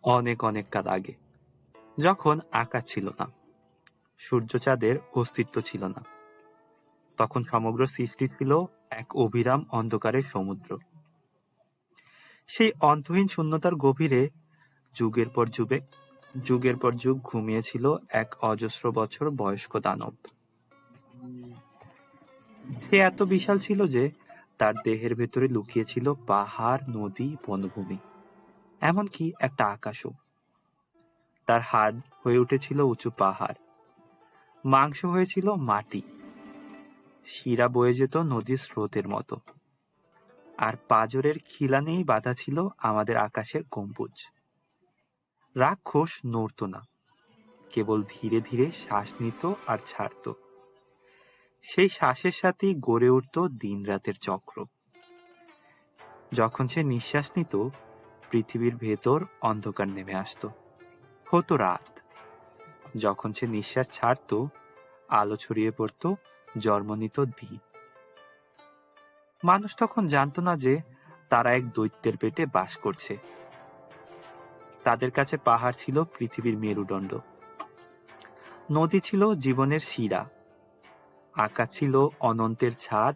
অনেক অনেক কাল আগে, যখন আকাশ ছিল না, সূর্য চাঁদের অস্তিত্ব ছিল না, তখন সমগ্র সৃষ্টি ছিল এক অবিরাম অন্ধকারের সমুদ্র। সেই অন্তহীন শূন্যতার গভীরে যুগের পর যুগ ঘুমিয়েছিল এক অজস্র বছর বয়স্ক দানব। সে এত বিশাল ছিল যে তার দেহের ভেতরে লুকিয়ে ছিল পাহাড়, নদী, বনভূমি, এমনকি একটা আকাশও। তার হাড় হয়ে উঠেছিল উঁচু পাহাড়, মাংস হয়েছিল মাটি, শিরা বয়ে যেত নদীর স্রোতের মতো, আর পাঁজরের খিলানেই বাঁধা ছিল আমাদের আকাশের গম্বুজ। রাক্ষস নড়ত না, কেবল ধীরে ধীরে শ্বাস নিত আর ছাড়ত। সেই শ্বাসের সাথেই গড়ে উঠত দিন রাতের চক্র। যখন সে নিঃশ্বাস নিত, পৃথিবীর ভেতর অন্ধকার নেমে আসত, হতো রাত। যখন সে নিঃশ্বাস ছাড়ত, আলো ছড়িয়ে পড়ত, জন্ম নিত দিন। মানুষ তখন জানত না যে তারা এক দৈত্যের পেটে বাস করছে। তাদের কাছে পাহাড় ছিল পৃথিবীর মেরুদণ্ড, নদী ছিল জীবনের শিরা, আকাশ ছিল অনন্তের ছাদ।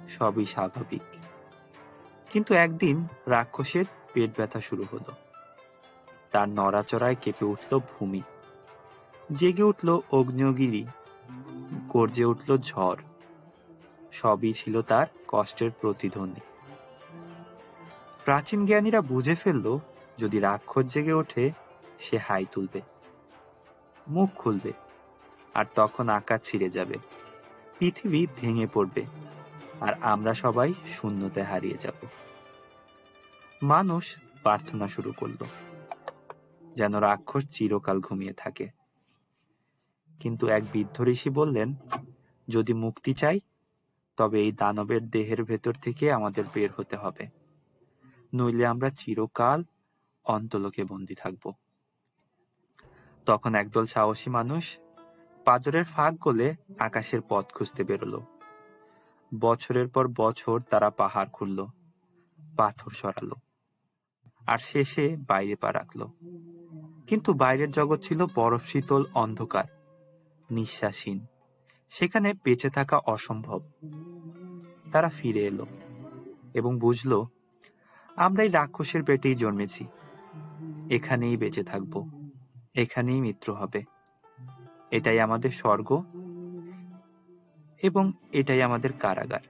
সবই স্বাভাবিক, কিন্তু একদিন রাক্ষসের পেট ব্যথা শুরু হলো। তার নড়াচড়ায় কেঁপে উঠল ভূমি, জেগে উঠল অগ্নিগিরি, গর্জে উঠল ঝড়। সবই ছিল তার কষ্টের প্রতিধ্বনি। প্রাচীন জ্ঞানীরা বুঝে ফেলল, যদি রাক্ষস জেগে ওঠে, সে হাই তুলবে, মুখ খুলবে, আর তখন আকাশ ছিঁড়ে যাবে, পৃথিবী ভেঙে পড়বে, আর আমরা সবাই শূন্যতায় হারিয়ে যাব। মানুষ প্রার্থনা শুরু করল, যেন রাক্ষস চিরকাল ঘুমিয়ে থাকে। কিন্তু এক বৃদ্ধ ঋষি বললেন, যদি মুক্তি চাই, তবে এই দানবের দেহের ভেতর থেকে আমাদের বের হতে হবে, নইলে আমরা চিরকাল অন্তলোকে বন্দী থাকব। তখন একদল সাহসী মানুষ পাঁজরের ফাঁক গলে আকাশের পথ খুঁজতে বেরোলো। বছরের পর বছর তারা পাহাড় খুঁড়ল, পাথর সরালো, আর শেষে বাইরে পা রাখলো। কিন্তু বাইরের জগৎ ছিল বরফ শীতল, অন্ধকার, নিঃশ্বাসহীন। সেখানে বেঁচে থাকা অসম্ভব। তারা ফিরে এলো এবং বুঝলো, আমরাই রাক্ষসের পেটেই জন্মেছি, এখানেই বেঁচে থাকব, এখানেই মৃত্যু হবে। এটাই আমাদের স্বর্গ এবং এটাই আমাদের কারাগার।